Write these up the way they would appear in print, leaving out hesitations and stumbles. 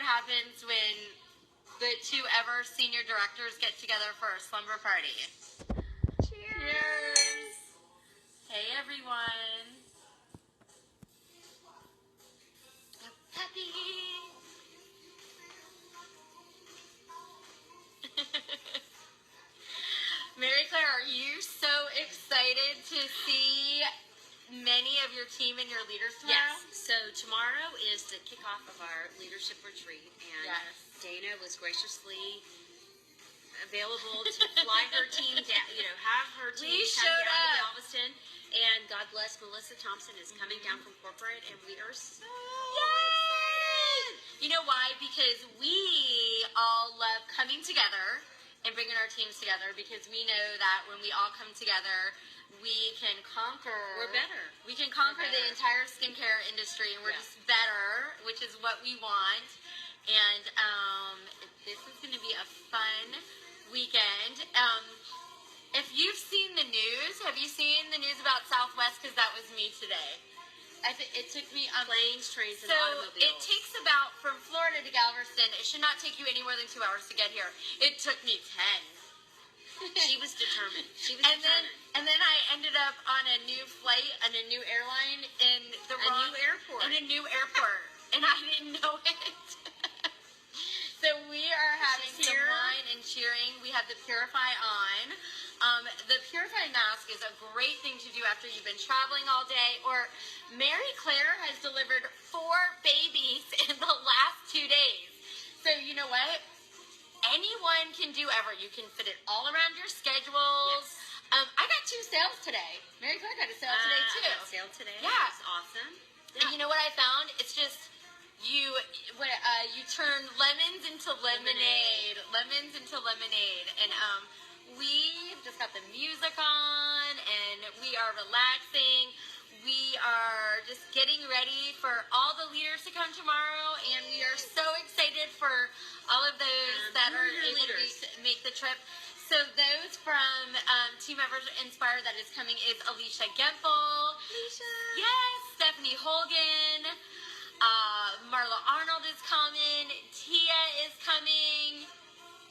happens when the two ever senior directors get together for a slumber party. Cheers! Hey everyone! Happy! Mary Claire, are you so excited to see many of your team and your leaders tomorrow? Yes. So tomorrow is the kickoff of our leadership retreat, and Dana was graciously available to fly her team down, have her team come down to Galveston. And God bless, Melissa Thompson is coming down from corporate, and we are so excited. You know why? Because we all love coming together and bringing our teams together, because we know that when we all come together, we can conquer. We're better. We can conquer the entire skincare industry, and we're just better, which is what we want. And this is going to be a fun weekend. If you've seen the news, have you seen the news about Southwest? Because that was me today. It took me on planes, trains, and So automobiles. it takes about, from Florida to Galveston, it should not take you any more than 2 hours to get here. It took me 10. She was determined. And then I ended up on a new flight on a new airline in the new airport. In a new airport, and I didn't know it. So we are having some wine and cheering. We have the Purify on. The Purify mask is a great thing to do after you've been traveling all day. Or Mary Claire has delivered 4 babies in the last 2 days. So you know what? Anyone can do ever. You can fit it all around your schedules. Yes. I got 2 sales today. Mary Claire got a sale today too. I got a sale today. Yeah. That's awesome. Yeah. And you know what I found? It's just you turn lemons into lemonade. Lemons into lemonade. And we just got the music on and we are relaxing. We are just getting ready for all the leaders to come tomorrow, and we are so excited for all of those that are able to make the trip. So those from Team Inspire that is coming is Alicia Gempel. Alicia. Yes, Stephanie Holgan. Marla Arnold is coming. Tia is coming.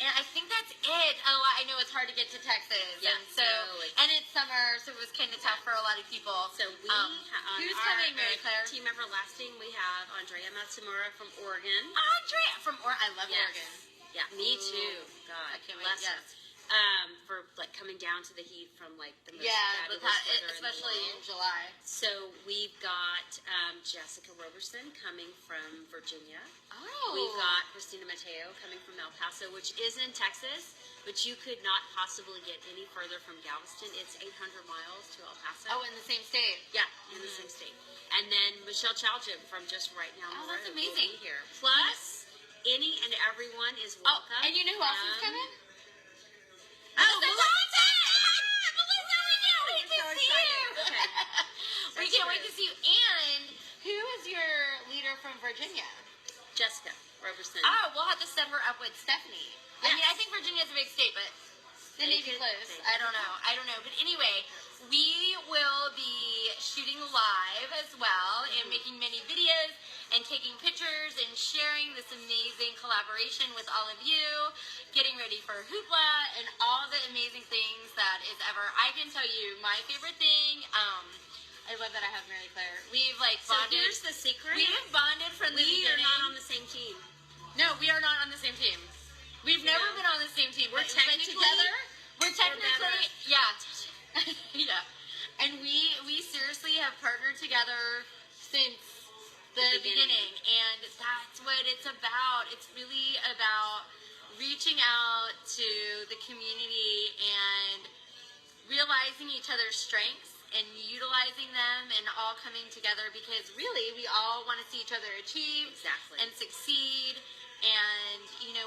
And I think that's it. Oh, I know it's hard to get to Texas. Yeah. And it's summer, so it was kind of tough for a lot of people. So we who's coming, Mary Claire? Team Everlasting, we have Andrea Matsumura from Oregon. Andrea from Oregon. I love Oregon. Yeah, me too. God, I can't wait. Yes. For coming down to the heat from the most fabulous weather especially in in July. So we've got Jessica Roberson coming from Virginia. Oh. We've got Christina Mateo coming from El Paso, which is in Texas, but you could not possibly get any further from Galveston. It's 800 miles to El Paso. Oh, in the same state. Yeah, in the same state. And then Michelle Chalchip from just right now. Oh, that's amazing. Will be here. Plus, any and everyone is welcome. Oh, and you know who else is coming? Oh, Melissa, we can't wait to see you. Okay. We can't wait to see you. And who is your leader from Virginia? Jessica Roberson. Oh, we'll have to set her up with Stephanie. Yes. I mean, I think Virginia's a big state, but they may be close. I don't know. But anyway, we will be shooting live as well and making many videos and taking pictures and sharing this amazing collaboration with all of you, getting ready for Hoopla and all the amazing things that is ever. I can tell you my favorite thing, I love that I have Mary Claire. We've bonded. So here's the secret. We have bonded from the beginning. We are not on the same team. No, we are not on the same team. We've never been on the same team. We're technically yeah. Yeah. And we seriously have partnered together since the beginning. And that's what it's about. It's really about reaching out to the community and realizing each other's strengths and utilizing them and all coming together, because really we all want to see each other achieve and succeed. And,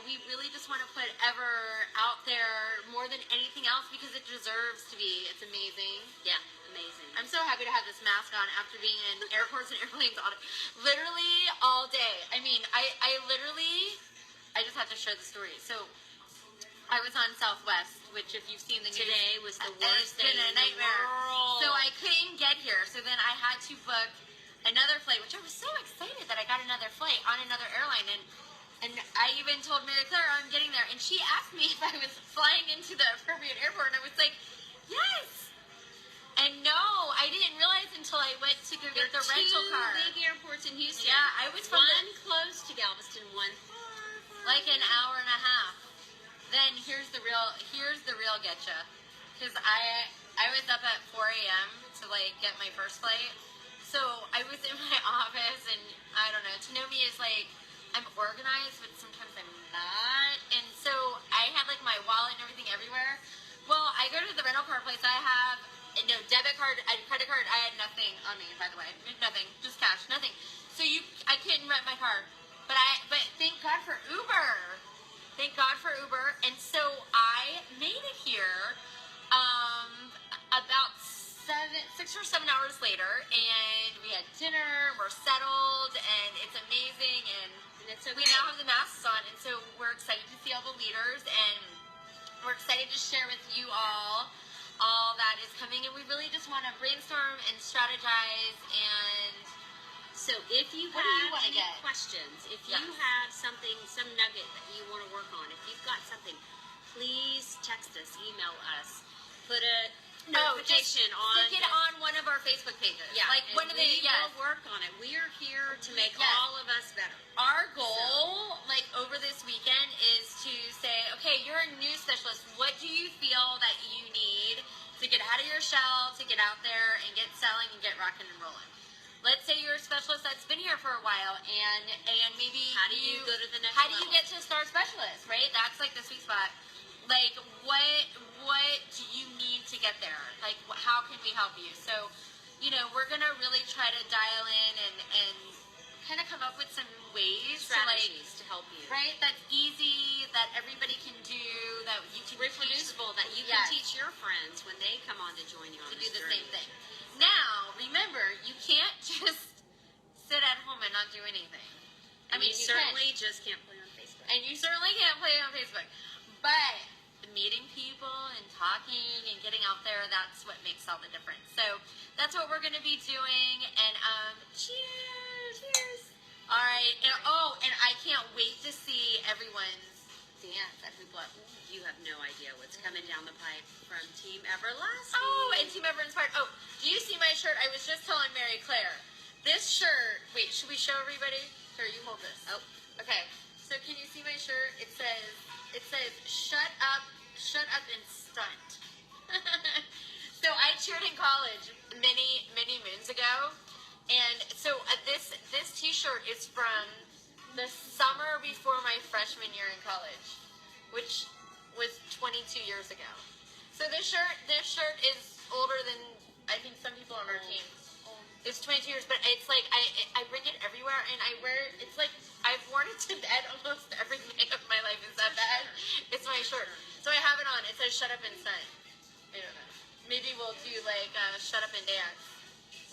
we really just want to put Ever out there more than anything else, because it deserves to be. It's amazing. Yeah, amazing. I'm so happy to have this mask on after being in airports and airplanes literally all day. I mean, I just have to share the story. So I was on Southwest, which if you've seen the news, today was the worst day in the world. So I couldn't get here. So then I had to book another flight, which I was so excited that I got another flight on another airline. And And I even told Mary Claire I'm getting there, and she asked me if I was flying into the appropriate airport, and I was like, yes. And no, I didn't realize until I went to go get the rental car. Two big airports in Houston. Yeah, I was from one close to Galveston, one like an hour and a half. Then here's the real getcha, because I was up at 4 a.m. to like get my first flight. So I was in my office, and I don't know. To know me is like I'm organized, but sometimes I'm not. And so I had like my wallet and everything everywhere. Well, I go to the rental car place. I have no debit card, credit card. I had nothing on me, by the way. Nothing, just cash, nothing. So I couldn't rent my car. But thank God for Uber. Thank God for Uber. And so I made it here about 6 or 7 hours later, and we had dinner. We're settled, and it's amazing. And it's okay. We now have the masks on, and so we're excited to see all the leaders, and we're excited to share with you all that is coming, and we really just want to brainstorm and strategize. And so if you have any questions, if you have something, some nugget that you want to work on, if you've got something, please text us, email us, put a notification stick it on one of our Facebook pages. Yeah, like one of the we'll work on it. We are here to make all of us better. Our goal, like over this weekend, is to say, okay, you're a new specialist. What do you feel that you need to get out of your shell, to get out there and get selling and get rocking and rolling? Let's say you're a specialist that's been here for a while, and maybe how do you go to the next level? How do you get to star specialist, right? That's like the sweet spot. Like, what do you need to get there? Like, how can we help you? So, we're going to really try to dial in and kind of come up with some ways, strategies to help you. Right? That's easy, that everybody can do, that you can reproducible, that you can teach your friends when they come on to join you on to this do the journey. same thing. Now, remember, you can't just sit at home and not do anything. I mean, you certainly just can't play on Facebook. And you certainly can't play on Facebook. But meeting people and talking and getting out there, that's what makes all the difference. So that's what we're going to be doing. And cheers. All right. And I can't wait to see everyone's dance at Hoopla. You have no idea what's coming down the pipe from Team EVERLasing. Oh, and Team Ever Inspired. Oh, do you see my shirt? I was just telling Mary Claire. This shirt, wait, should we show everybody? Here, you hold this. Oh, okay. So can you see my shirt? It says, shut up and stunt. So I cheered in college many moons ago. And so this t-shirt is from the summer before my freshman year in college, which was 22 years ago. So this shirt is older than I think some people on our team. It's 22 years, but it's like I bring it everywhere, and I wear it. It's like I've worn it to bed almost every day of my life. Is that bad? It's my shirt. So I have it on. It says "Shut Up and Stunt." I don't know. Maybe we'll do like "Shut Up and Dance."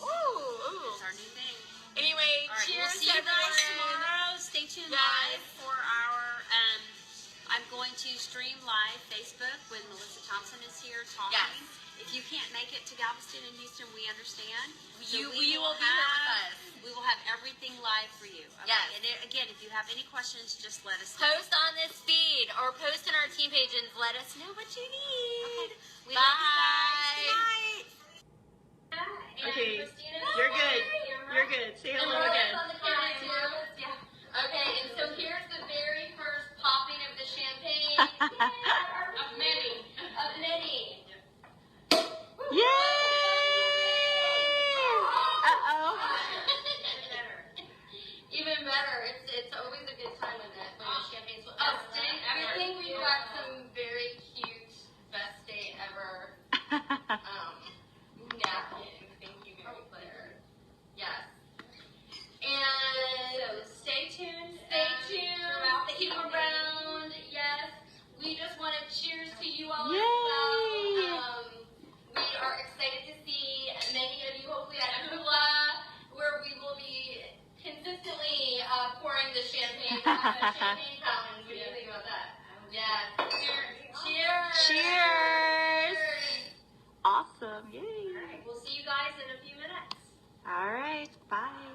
Ooh. It's our new thing. Anyway, all right, cheers, we'll see you guys tomorrow. Stay tuned live for our. I'm going to stream live Facebook when Melissa Thompson is here talking. Yes. If you can't make it to Galveston and Houston, we understand. You will be here with us. We will have everything live for you. Okay? Yes. And again, if you have any questions, just let us know. Post on this feed or post in our team page and let us know what you need. Okay. We love you guys. Good night. Okay, you're good. You're good. Say hello again. Okay, and so here's the very first popping of the champagne. Of many. Yay! Uh-oh. Even better. It's always a good time when the champagne's. I think we've got some very cute best day ever napkins. Thank you, Mary Claire. Yes. And so stay tuned. Keep around. Yes. We just want to cheers to you all as well. We are excited to see many of you hopefully at Hoopla, where we will be consistently pouring the champagne fountains. What do you think about that? Yeah. Cheers. Awesome. Yay. All right. We'll see you guys in a few minutes. All right. Bye.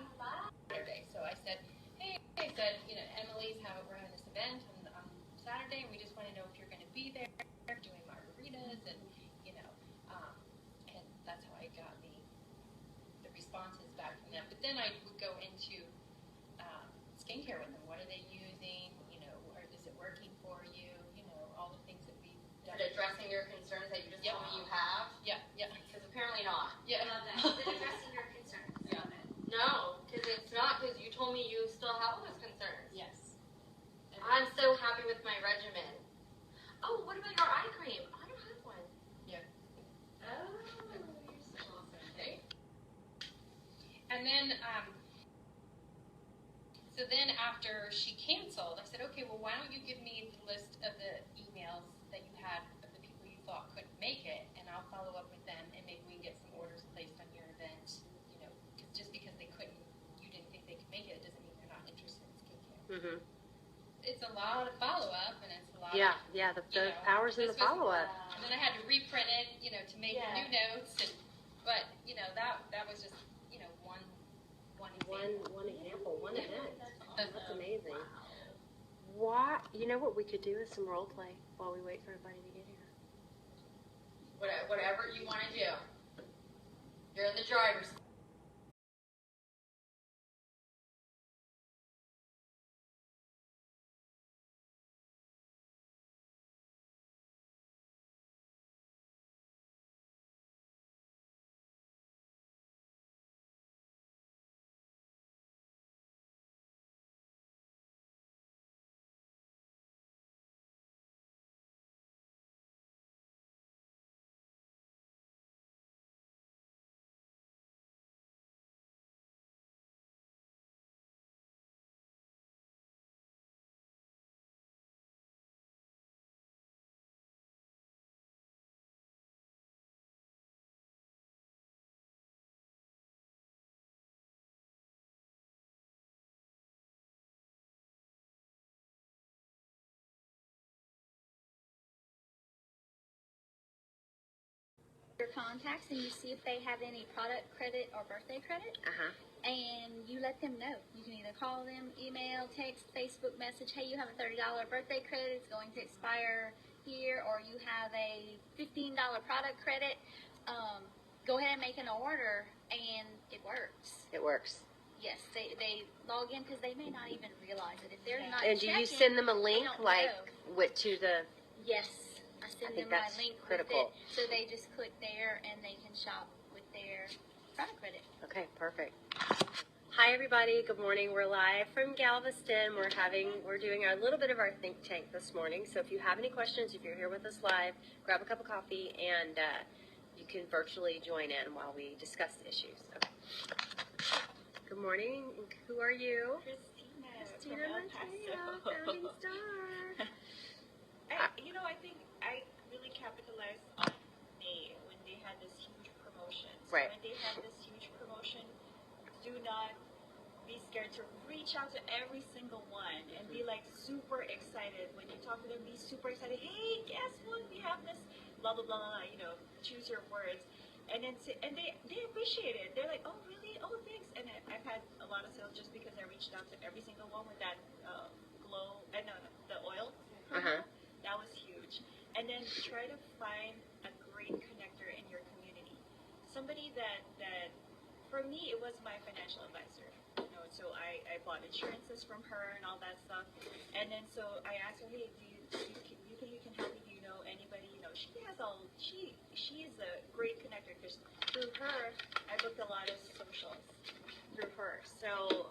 So I said, hey, Emily's we're responses back from them. But then I would go into skincare with them. What are they using? You know, or is it working for you? You know, all the things that we've done. Is it addressing your concerns that you just told me you have? Yeah, yeah. Because apparently not. Yeah. I love that. Is it addressing your concerns? Yeah. No, because it's not, because you told me you still have those concerns. Yes. I'm so happy with my regimen. Oh, what about your eye cream? I don't have one. Yeah. Oh, you're so awesome. Okay. And then, so then after she canceled, I said, okay, well, why don't you give me the list of the emails that you had of the people you thought couldn't make it, and I'll follow up with them, and maybe we can get some orders placed on your event. You know, 'cause just because they couldn't, you didn't think they could make it, it doesn't mean they're not interested in skincare. Mm-hmm. It's a lot of follow-up, and it's a lot Yeah, of, yeah, the you know, hours in the this was- follow-up. And then I had to reprint it, you know, to make Yeah. new notes, and, but, you know, that was just, you know, one example. One example, one event. That's That's amazing. Why? You know what we could do is some role play while we wait for everybody to get here. Whatever you want to do. You're in the driver's seat. Your contacts and you see if they have any product credit or birthday credit, and you let them know. You can either call them, email, text, Facebook message, hey, you have a $30 birthday credit, it's going to expire here, or you have a $15 product credit. Go ahead and make an order, and it works. It works. Yes, they log in because they may not even realize it. If they're not And do you checking, send them a link, they don't like, know. to the... Yes, I send think them my that's link critical. with it, so they just click there and they can shop with their product credit. Okay, perfect. Hi, everybody. Good morning. We're live from Galveston. We're doing a little bit of our think tank this morning. So if you have any questions, if you're here with us live, grab a cup of coffee and you can virtually join in while we discuss the issues. Okay. Good morning. Who are you? Christina Mateo, Founding Star. I think I really capitalized on May when they had this huge promotion. So Right. when they had this huge promotion, do not be scared to reach out to every single one and be like super excited. When you talk to them, be super excited. Hey, guess what? We have this blah blah blah. Choose your words, and then they appreciate it. They're like, oh really? Oh thanks. And I've had a lot of sales just because I reached out to every single one with that glow. The oil. That was huge. And then try to find a great connector in your community. Somebody that for me, it was my financial advisor. So I bought insurances from her and all that stuff. And then so I asked her, hey, do you think you can help me? Do you know anybody? She is a great connector because through her, I booked a lot of socials through her. So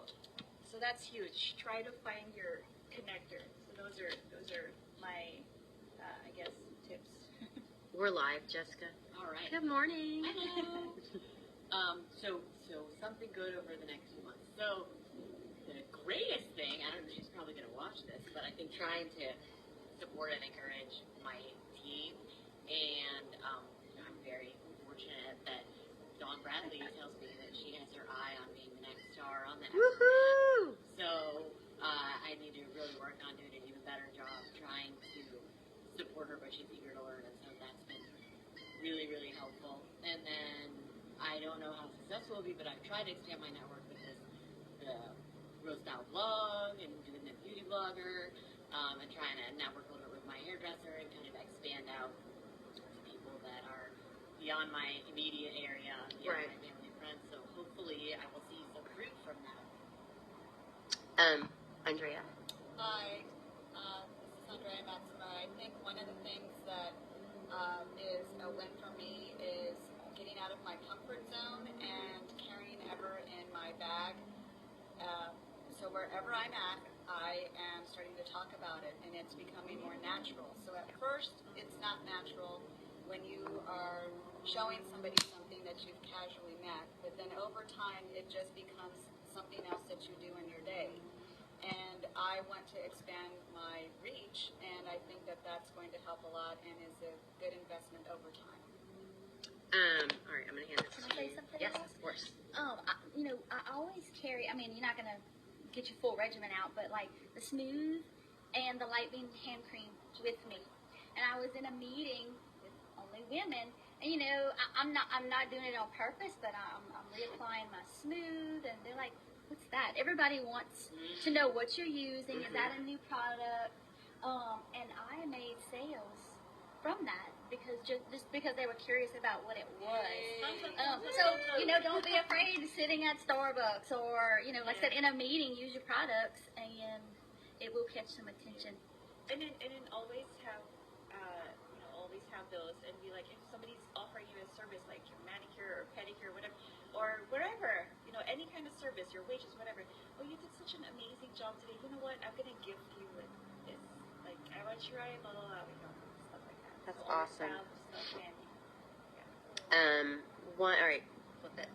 that's huge. Try to find your connector. So those are my, I guess, tips. We're live, Jessica. All right. Good morning. Hello. So something good over the next few months. So the greatest thing, I don't know, she's probably going to watch this, but I think trying to support and encourage my team, and I'm very fortunate that Dawn Bradley tells me that she has her eye on being the next star on the Woohoo! So I need to really work on doing an even better job trying to support her, but she's eager to learn, and so that's been really, really helpful. And then I don't know how successful it'll be, but I've tried to expand my network with the Rose Style blog and doing the beauty blogger, and trying to network a little bit with my hairdresser and kind of expand out to people that are beyond my immediate area, beyond my family and friends. So hopefully hopefully I will see some fruit from that. Andrea. Hi, this is Andrea Maxima. I think one of the things that is a win for me is getting out of my comfort zone and carrying Ever in my bag. So wherever I'm at, I am starting to talk about it, and it's becoming more natural. So at first, it's not natural when you are showing somebody something that you've casually met, but then over time, it just becomes something else that you do in your day. And I want to expand my reach, and I think that that's going to help a lot and is a good investment over time. All right, I'm going to hand this to you. Can I say something? Yes, else? of course. I always carry, I mean, you're not going to get your full regimen out, but like the Smooth and the Light Beam hand cream with me. And I was in a meeting with only women, and I'm not doing it on purpose, but I'm reapplying my Smooth, and they're like, what's that? Everybody wants to know what you're using. Is that a new product? And I made sales from that because just because they were curious about what it was. So don't be afraid of sitting at Starbucks or like I said, in a meeting, use your products and it will catch some attention. And then always have those, and be like, if somebody's offering you a service like your manicure or pedicure or whatever, or wherever, any kind of service, your wages, whatever. Oh, you did such an amazing job today. You know what? I'm gonna gift you with this. Like, I want you right, blah blah blah. Stuff like that. That's So awesome. Stuff handy. All right, flip it.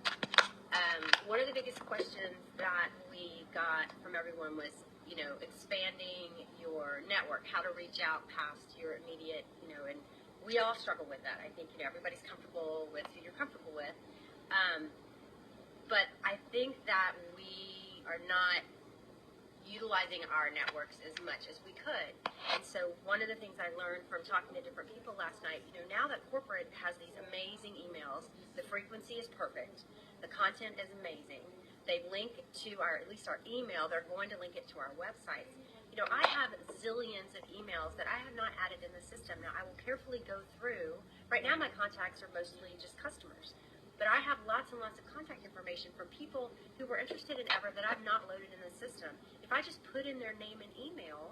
One of the biggest questions that we got from everyone was, expanding your network, how to reach out past your immediate, and we all struggle with that. I think, everybody's comfortable with who you're comfortable with. But I think that we are not utilizing our networks as much as we could. And so one of the things I learned from talking to different people last night, now that corporate has these amazing emails, the frequency is perfect, the content is amazing, they link to at least our email, they're going to link it to our websites. I have zillions of emails that I have not added in the system. Now, I will carefully go through. Right now, my contacts are mostly just customers. But I have lots and lots of contact information from people who were interested in Ever that I've not loaded in the system. If I just put in their name and email,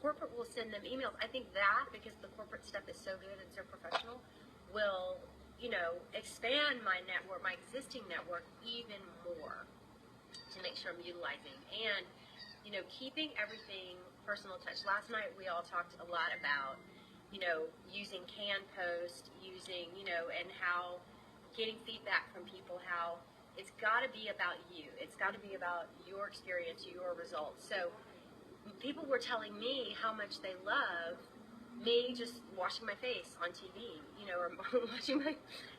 corporate will send them emails. I think that, because the corporate stuff is so good and so professional, will, expand my network, my existing network, even more to make sure I'm utilizing. And, keeping everything personal touch. Last night, we all talked a lot about, using canned post, using, and how getting feedback from people, how it's got to be about you. It's got to be about your experience, your results. So people were telling me how much they love me just washing my face on TV, or watching my,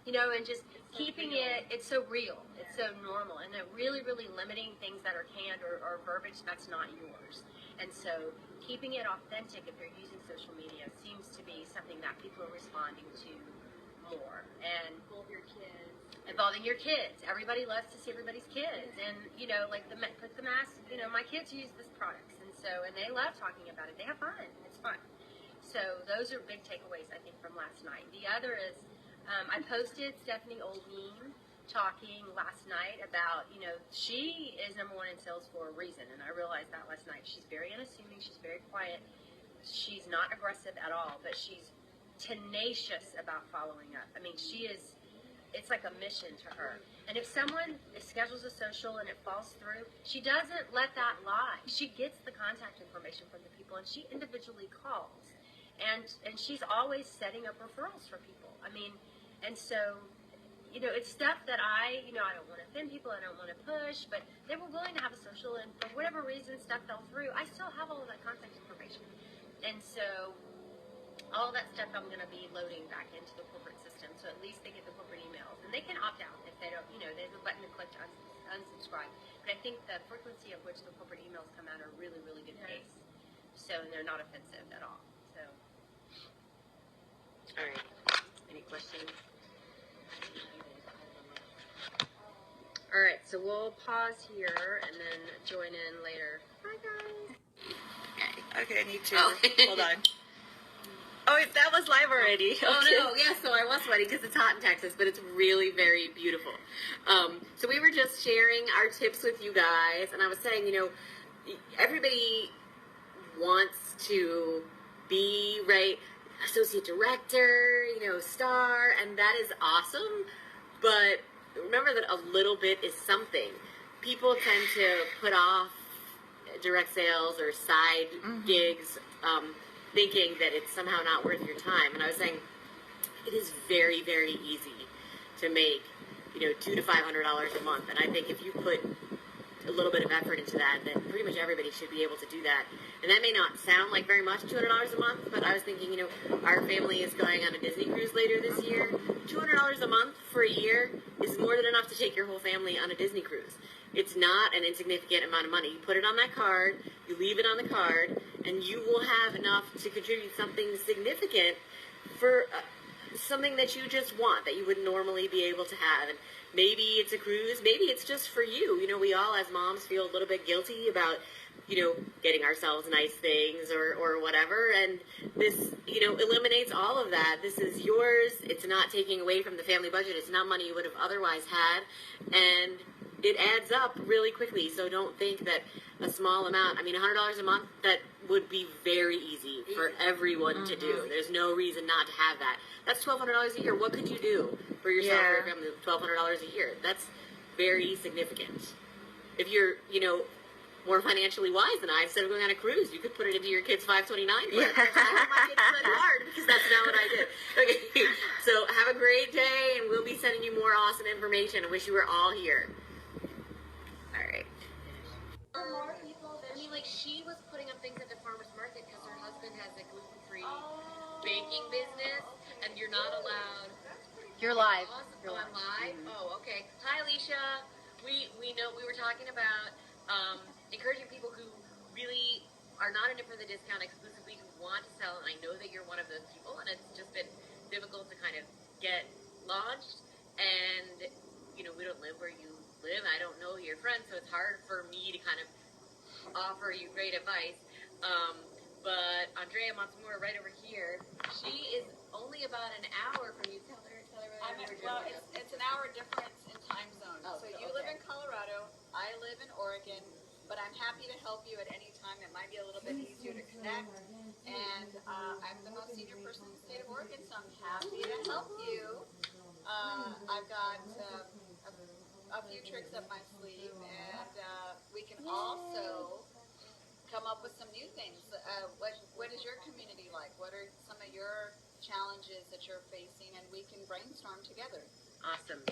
and just keeping it, it's so real, it's so normal, and they're really, really limiting things that are canned or verbiage that's not yours. And so keeping it authentic if you're using social media seems to be something that people are responding to more. And involving your kids. Everybody loves to see everybody's kids. And, put the mask, my kids use this products. And they love talking about it. They have fun. It's fun. So those are big takeaways, I think, from last night. The other is, I posted Stephanie Oldbeam talking last night about, she is #1 in sales for a reason. And I realized that last night. She's very unassuming. She's very quiet. She's not aggressive at all, but she's tenacious about following up. I mean, it's like a mission to her. And if someone schedules a social and it falls through, she doesn't let that lie. She gets the contact information from the people, and she individually calls. And she's always setting up referrals for people. I mean, and so, it's stuff that I don't want to offend people, I don't want to push, but they were willing to have a social, and for whatever reason, stuff fell through. I still have all of that contact information. And so, all that stuff I'm going to be loading back into the corporate system, so at least they get the corporate emails. And they can opt out if they don't, there's a button to click to unsubscribe. But I think the frequency of which the corporate emails come out are really, really good pace. So, and they're not offensive at all. So, all right. Any questions? All right, so we'll pause here and then join in later. Hi, guys. Okay, I need to. Oh. Hold on. Oh, that was live already. Oh, no. Yeah, so I was sweating because it's hot in Texas, but it's really very beautiful. So we were just sharing our tips with you guys, and I was saying, you know, everybody wants to be, right, associate director, you know, star, and that is awesome, but remember that a little bit is something. People tend to put off direct sales or side gigs, thinking that it's somehow not worth your time. And I was saying, it is very, very easy to make, you know, $200 to $500 a month. And I think if you put a little bit of effort into that, then pretty much everybody should be able to do that. And that may not sound like very much, $200 a month, but I was thinking, you know, our family is going on a Disney cruise later this year. $200 a month for a year is more than enough to take your whole family on a Disney cruise. It's not an insignificant amount of money. You put it on that card, you leave it on the card, and you will have enough to contribute something significant for something that you just want, that you would normally be able to have. And maybe it's a cruise, maybe it's just for you. You know, we all as moms feel a little bit guilty about, you know, getting ourselves nice things or whatever, and this, you know, eliminates all of that. This is yours. It's not taking away from the family budget. It's not money you would have otherwise had, and it adds up really quickly. So don't think that a small amount, I mean, $100 a month, that would be very easy for everyone to do. There's no reason not to have that. That's $1,200 a year. What could you do for yourself or your family with $1,200 a year? That's very significant. If you're, you know, more financially wise than I, instead of going on a cruise, you could put it into your kids' 529 plan. I hope my kids study hard, because that's not what I did. Okay, so have a great day, and we'll be sending you more awesome information. I wish you were all here. All right. I mean, like, she was putting up things at the farmer's market because her husband has a gluten-free baking business, and you're not allowed. You're live. You're live. Oh, okay. Hi, Alicia. We know we were talking about encouraging people who really are not in it for the discount exclusively, who want to sell, and I know that you're one of those people, and it's just been difficult to kind of get launched, and, you know, we don't live where you live. I don't know your friends, so it's hard for me to kind of offer you great advice. But Andrea Montemura, right over here, she is only about an hour from you. Tell her well, it's an hour difference in time zone. Oh, so you live in Colorado, I live in Oregon, but I'm happy to help you at any time. It might be a little bit easier to connect. And I'm the most senior person in the state of Oregon, so I'm happy to help you. I've got a few tricks up my sleeve, and we can also come up with some new things. What is your community like? What are some of your challenges that you're facing, and we can brainstorm together. Awesome.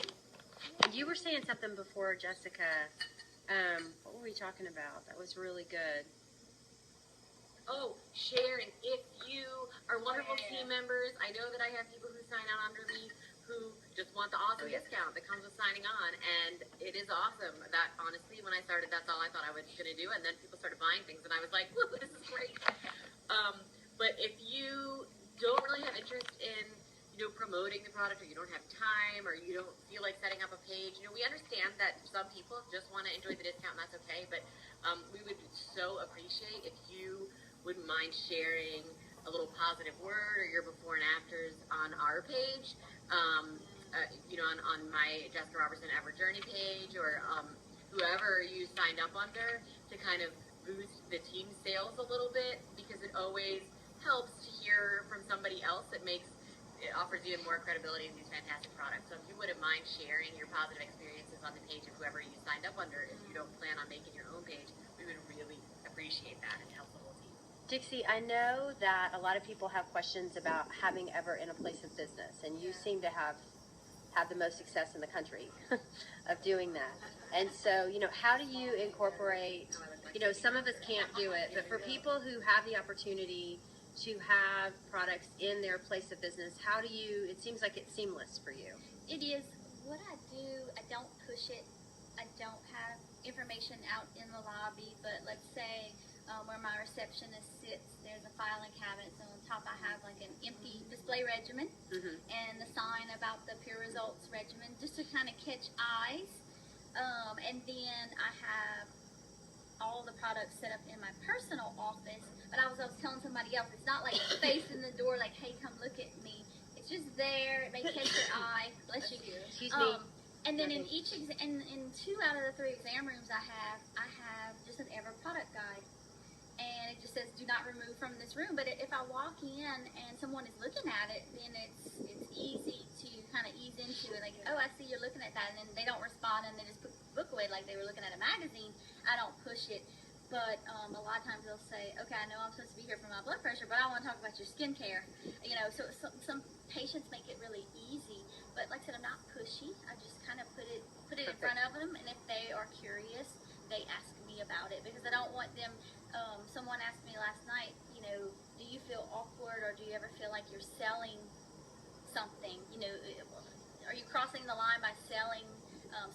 You were saying something before, Jessica. What were we talking about? That was really good. Oh, sharing. If you are wonderful team members, I know that I have people who sign out under me who just want the awesome discount that comes with signing on, and it is awesome. That, honestly, when I started, that's all I thought I was going to do, and then people started buying things, and I was like, whoa, this is great. But if you don't really have interest in, you know, promoting the product, or you don't have time, or you don't feel like setting up a page, you know, we understand that some people just want to enjoy the discount, and that's okay, but we would so appreciate if you wouldn't mind sharing a little positive word or your before and afters on our page, you know, on my Jessica Robertson Ever Journey page, or whoever you signed up under, to kind of boost the team sales a little bit, because it always helps to hear from somebody else. It offers you more credibility in these fantastic products. So if you wouldn't mind sharing your positive experiences on the page of whoever you signed up under, if you don't plan on making your own page, we would really appreciate that, and help the whole team. Dixie, I know that a lot of people have questions about having Ever in a place of business, and you seem to have the most success in the country of doing that. And so, you know, how do you incorporate, you know, some of us can't do it, but for people who have the opportunity to have products in their place of business, how do you, it seems like it's seamless for you. It is. What I do, I don't push it. I don't have information out in the lobby, but let's say where my receptionist sits, there's a filing cabinet, so on top I have like an empty display regimen and the sign about the Pure Results regimen, just to kind of catch eyes. And then I have all the products set up in my personal office, but I was telling somebody else, it's not like facing the door like, hey, come look at me. It's just there. It may catch your eye. Bless you. Excuse me. And then in each in 2 out of the 3 exam rooms I have just an ever product guide. And it just says, do not remove from this room. But if I walk in and someone is looking at it, then it's easy to kind of ease into it. Like, oh, I see you're looking at that. And then they don't respond and they just put the book away like they were looking at a magazine. I don't push it. But a lot of times they'll say, okay, I know I'm supposed to be here for my blood pressure, but I want to talk about your skincare. You know, so some patients make it really easy. But like I said, I'm not pushy. I just kind of put it in front of them. And if they are curious, they ask me about it, because I don't want them. Someone asked me last night, you know, do you feel awkward, or do you ever feel like you're selling something? You know, are you crossing the line by selling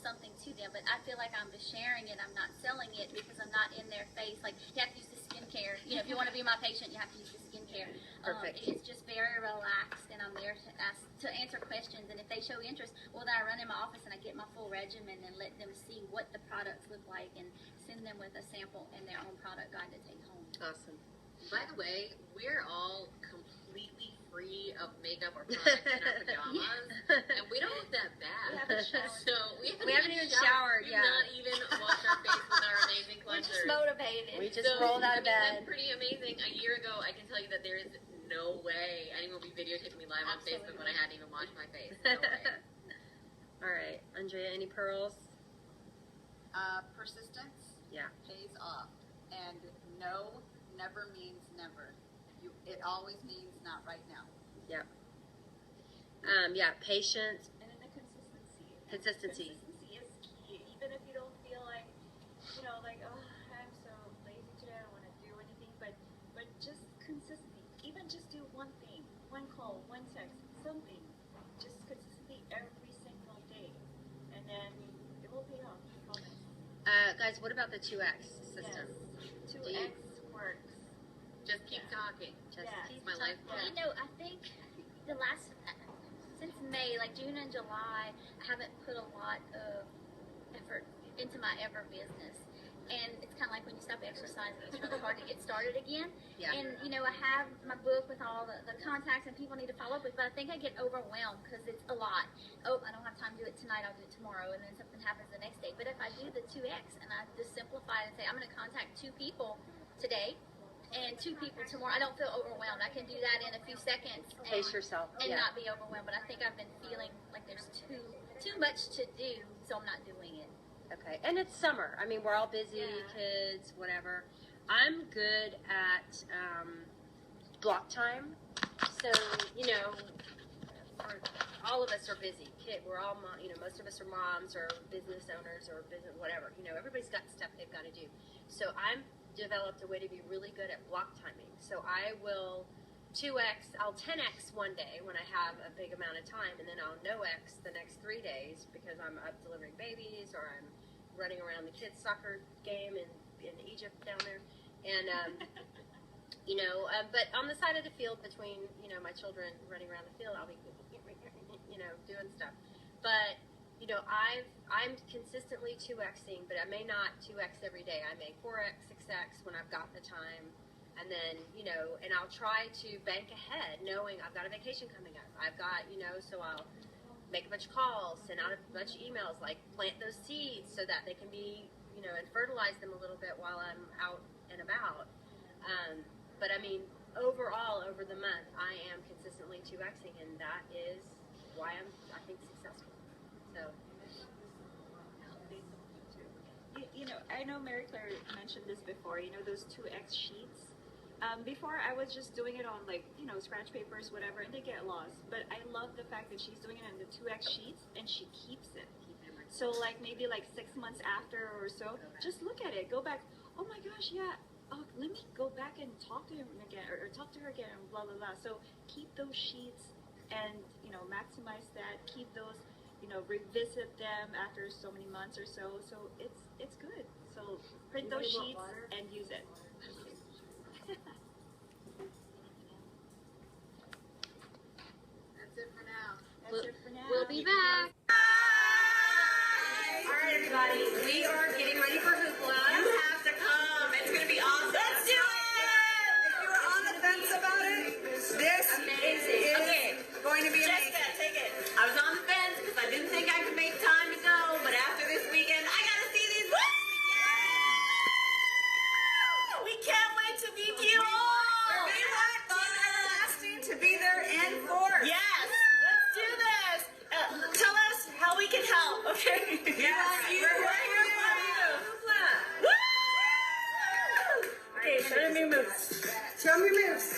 something to them? But I feel like I'm just sharing it. I'm not selling it, because I'm not in their face. Like, you have to use the skincare. You know, if you want to be my patient, you have to use the skincare. Perfect. It's just very relaxed, and I'm there to answer questions. And if they show interest, well, then I run in my office and I get my full regimen and let them see what the products look like, and send them with a sample and their own product guide to take home. Awesome. By the way, we're all completely free of makeup or products in our pajamas, and we don't look that bad. We haven't showered. So we haven't even showered. We've not even washed our face with our amazing cleansers. We're just motivated. We just rolled out of bed. That's pretty amazing. A year ago, I can tell you that there is no way anyone would be videotaping me live on Facebook when I hadn't even washed my face. No way. All right, Andrea, any pearls? Persistence Yeah. pays off, and no never means never. It always means not right now. Yep. Yeah, patience. And then the consistency. Consistency. Consistency is key. Even if you don't feel like, you know, like, oh, I'm so lazy today, I don't want to do anything, but just consistency. Even just do one thing, one call, one text, something. Just consistency every single day, and then it will pay off. I promise. Guys, what about the 2X system? Yes. 2X works. Just keep talking. Just keep my life Well, you know, I think the last, since May, like June and July, I haven't put a lot of effort into my Ever business. And it's kind of like when you stop exercising, it's really hard to get started again. Yeah. And, you know, I have my book with all the contacts and people I need to follow up with, but I think I get overwhelmed because it's a lot. Oh, I don't have time to do it tonight, I'll do it tomorrow, and then something happens the next day. But if I do the 2X and I just simplify it and say, I'm going to contact 2 people today and 2 people tomorrow, I don't feel overwhelmed. I can do that in a few seconds. Pace yourself. And Yeah. not be overwhelmed. But I think I've been feeling like there's too much to do, so I'm not doing it. Okay, and it's summer. I mean, we're all busy, kids, whatever. I'm good at block time. So, you know, all of us are busy. We're all, you know, most of us are moms or business owners or business, whatever. You know, everybody's got stuff they've got to do. So I'm developed a way to be really good at block timing. So I will 2X, I'll 10X one day when I have a big amount of time, and then I'll no X the next 3 days because I'm up delivering babies or I'm running around the kids' soccer game in Egypt down there. And, you know, but on the side of the field between, you know, my children running around the field, I'll be, you know, doing stuff. But, you know, I'm consistently 2Xing, but I may not 2X every day. I may 4X, 6X when I've got the time. And then, you know, and I'll try to bank ahead knowing I've got a vacation coming up. I've got, you know, so I'll make a bunch of calls, send out a bunch of emails, like plant those seeds so that they can be, you know, and fertilize them a little bit while I'm out and about. But I mean, overall, over the month, I am consistently 2Xing, and that is why I'm, I think, successful. So. You know, I know Mary Claire mentioned this before, you know, those 2X sheets. Before I was just doing it on, like, you know, scratch papers, whatever, and they get lost. But I love the fact that she's doing it on the 2X sheets and she keeps it. So like maybe like 6 months after or so, just look at it, go back. Oh my gosh, yeah. Oh, let me go back and talk to him again or talk to her again, and blah blah blah. So keep those sheets and, you know, maximize that. Keep those, you know, revisit them after so many months or so. So it's good. So print those sheets and use it. That's it for now. That's it for now. We'll be back. All right, everybody. We are getting ready for hoopla. You have to come. Show me moves.